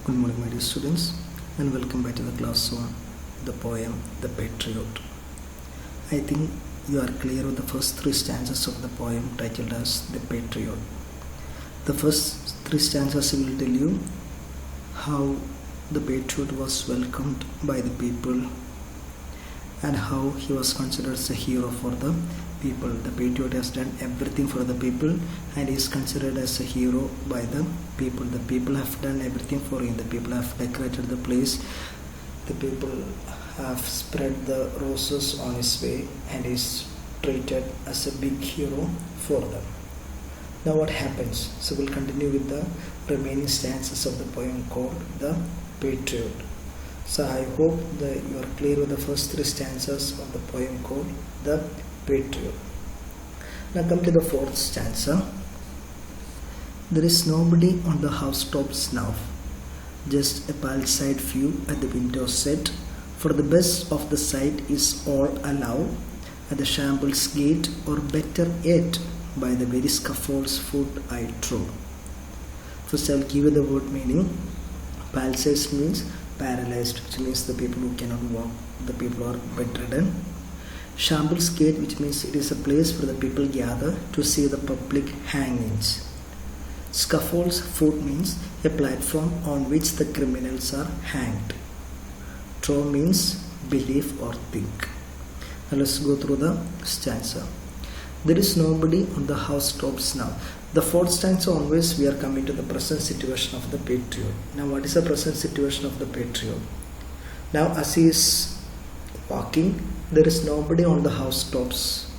Good morning, my dear students, and welcome back to the class on the poem The Patriot. I think you are clear with the first three stanzas of the poem titled as The Patriot. The first three stanzas will tell you how the patriot was welcomed by the people and how he was considered as a hero for the people. The patriot has done everything for the people and is considered as a hero by the people. The people have done everything for him. The people have decorated the place. The people have spread the roses on his way and is treated as a big hero for them. Now what happens? So we'll continue with the remaining stanzas of the poem called The Patriot. So I hope that you are clear with the first three stanzas of the poem called The Patriot. Now come to the fourth stanza. There is nobody on the housetops now, just a palisade view at the window set, for the best of the sight is all allowed at the shambles gate, or better yet, by the very scaffold's foot I trod. First I'll give you the word meaning. Palisades means paralyzed, which means the people who cannot walk, the people are bedridden. Shambles gate, which means it is a place where the people gather to see the public hangings. Scaffold's foot means a platform on which the criminals are hanged. Trow means believe or think. Now let's go through the stanza. There is nobody on the housetops now. The fourth stanza onwards we are coming to the present situation of the patriot. Now what is the present situation of the patriot? Now as he is walking, there is nobody on the housetops,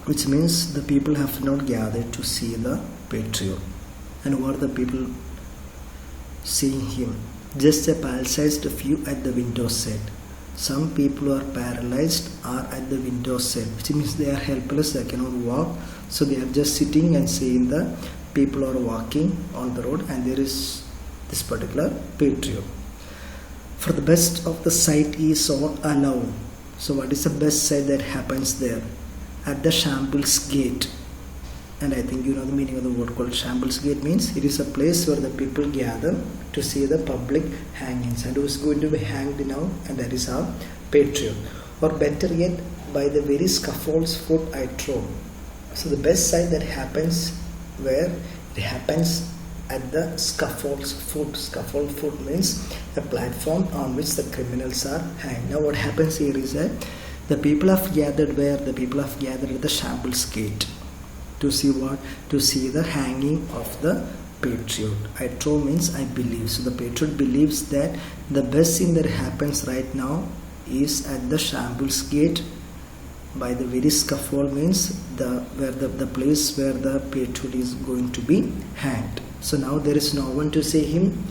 which means the people have not gathered to see the patriot. And what are the people seeing him? Just a palisade view at the window set. Some people who are paralyzed are at the window set, which means they are helpless, they cannot walk, so they are just sitting and seeing the people are walking on the road, and there is this particular patriot. For the best of the sight is all allowed. So what is the best sight that happens there? At the shambles gate. And I think you know the meaning of the word called shambles gate means it is a place where the people gather to see the public hangings. And who is going to be hanged now? And that is our patriot. Or better yet, by the very scaffold's foot I trod. So the best sight that happens where? It happens at the scaffold's foot. Scaffold foot means a platform on which the criminals are hanged. Now what happens here is that the people have gathered where? The people have gathered at the shambles gate. To see what? To see the hanging of the patriot. I trow means I believe. So the patriot believes that the best thing that happens right now is at the shambles gate. By the very scaffold means the place where the patriot is going to be hanged. So now there is no one to see him.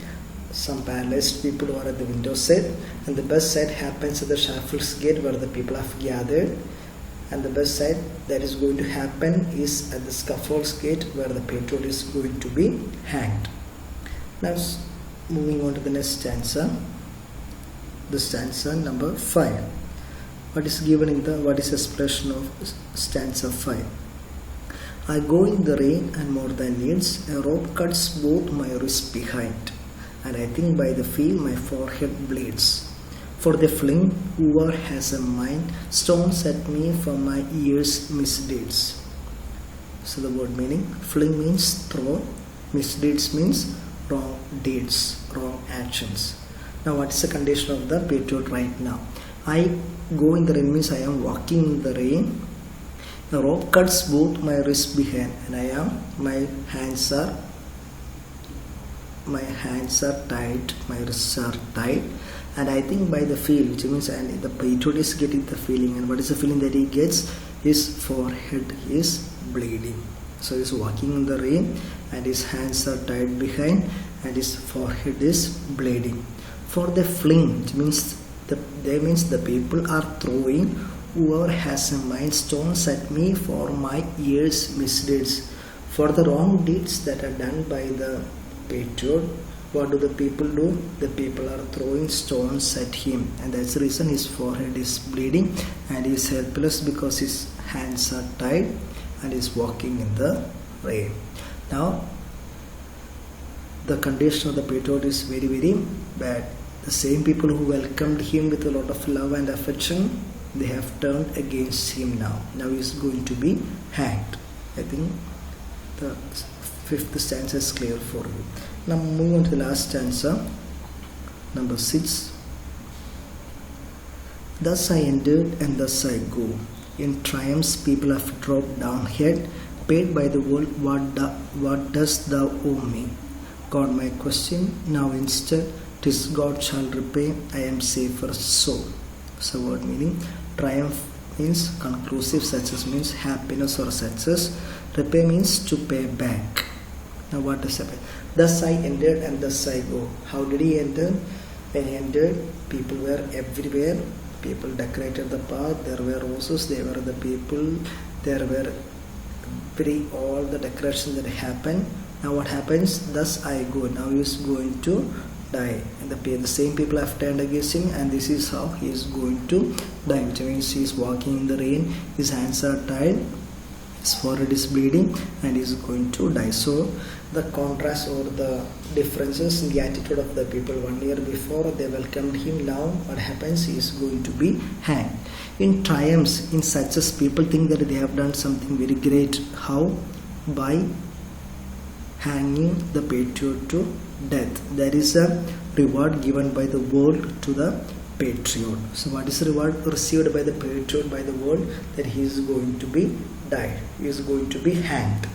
Some paralyzed people who are at the window set, and the best sight happens at the shambles gate where the people have gathered. And the best sight that is going to happen is at the scaffold's gate where the patriot is going to be hanged. Now moving on to the next stanza, the stanza number 5. What is given in the, what is the expression of stanza 5? I go in the rain and more than needs, a rope cuts both my wrists behind, and I think by the feel my forehead bleeds. For they fling, whoever has a mind, stones at me for my years' misdeeds. So the word meaning, fling means throw, misdeeds means wrong deeds, wrong actions. Now what is the condition of the patriot right now? I go in the rain means I am walking in the rain. The rope cuts both my wrists behind, and my hands are tied, my wrists are tied. And I think by the feel, which means and the patriot is getting the feeling, and what is the feeling that he gets? His forehead is bleeding. So he is walking in the rain and his hands are tied behind and his forehead is bleeding. For the fling, which means the people are throwing, whoever has a mind, stones at me for my years' misdeeds. For the wrong deeds that are done by the patriot, what do the people do? The people are throwing stones at him, and that's the reason his forehead is bleeding and he is helpless because his hands are tied and is walking in the rain. Now the condition of the patriot is very, very bad. The same people who welcomed him with a lot of love and affection, they have turned against him now. Now he is going to be hanged. I think the fifth stanza is clear for you. Now move on to the last stanza, number 6. Thus I entered and thus I go. In triumphs people have dropped down head, paid by the world, what dost thou owe me? God my question, now instead, 'tis God shall repay, I am safer so. So what meaning? Triumph means conclusive, success means happiness or success. Repay means to pay back. Now what does happen? Thus I entered and thus I go. How did he enter? When he entered, people were everywhere. People decorated the path. There were roses. There were the people. There were all the decorations that happened. Now what happens? Thus I go. Now he is going to die. And the same people have turned against him, and this is how he is going to die. Which means he is walking in the rain. His hands are tied. His forehead is bleeding, and he is going to die. So the contrast or the differences in the attitude of the people. 1 year before they welcomed him, now what happens? He is going to be hanged. In triumphs, in success, people think that they have done something very great. How? By hanging the patriot to death. There is a reward given by the world to the patriot. So what is the reward received by the patriot by the world? That he is going to be died. He is going to be hanged.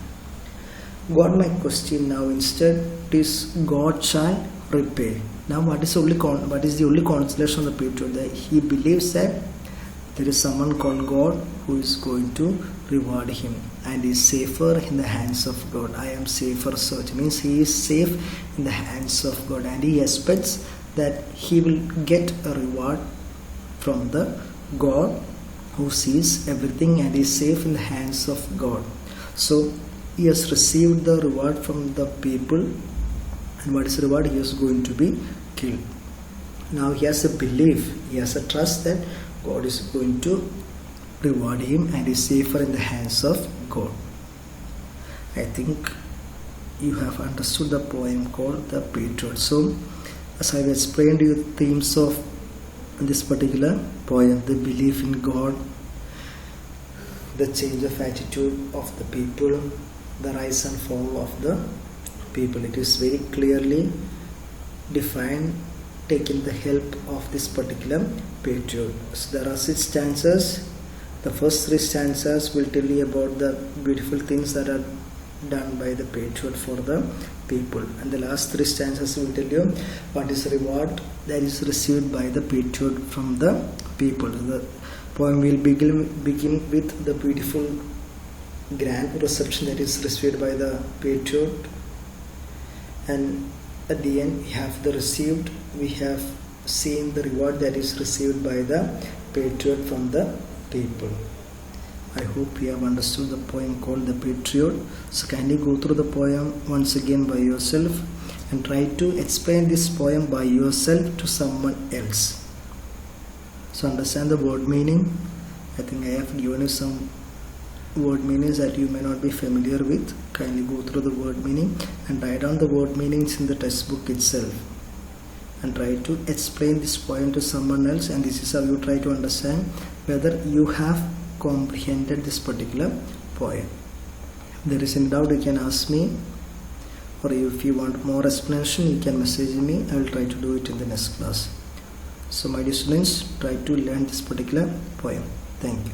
God my question now instead, is God shall repay. Now what is the only consolation of the patriot? That he believes that there is someone called God who is going to reward him, and is safer in the hands of God. I am safer, so it means he is safe in the hands of God, and he expects that he will get a reward from the God who sees everything and is safe in the hands of God. So he has received the reward from the people, and what is the reward? He is going to be killed. Now he has a belief, he has a trust that God is going to reward him and is safer in the hands of God. I think you have understood the poem called The Patriot. So as I have explained you the themes of this particular poem, the belief in God, the change of attitude of the people, the rise and fall of the people. It is very clearly defined, taking the help of this particular patriot. So there are 6 stanzas. The first 3 stanzas will tell you about the beautiful things that are done by the patriot for the people, and the last 3 stanzas will tell you what is the reward that is received by the patriot from the people. The poem will begin with the beautiful grand reception that is received by the patriot, and at the end we have the received. We have seen the reward that is received by the patriot from the people. I hope you have understood the poem called The Patriot. So kindly go through the poem once again by yourself and try to explain this poem by yourself to someone else. So understand the word meaning. I think I have given you some word meanings that you may not be familiar with. Kindly go through the word meaning and write down the word meanings in the textbook itself, and try to explain this poem to someone else, and this is how you try to understand whether you have comprehended this particular poem. If there is any doubt, you can ask me, or if you want more explanation, you can message me. I will try to do it in the next class. So my dear students, try to learn this particular poem. Thank you.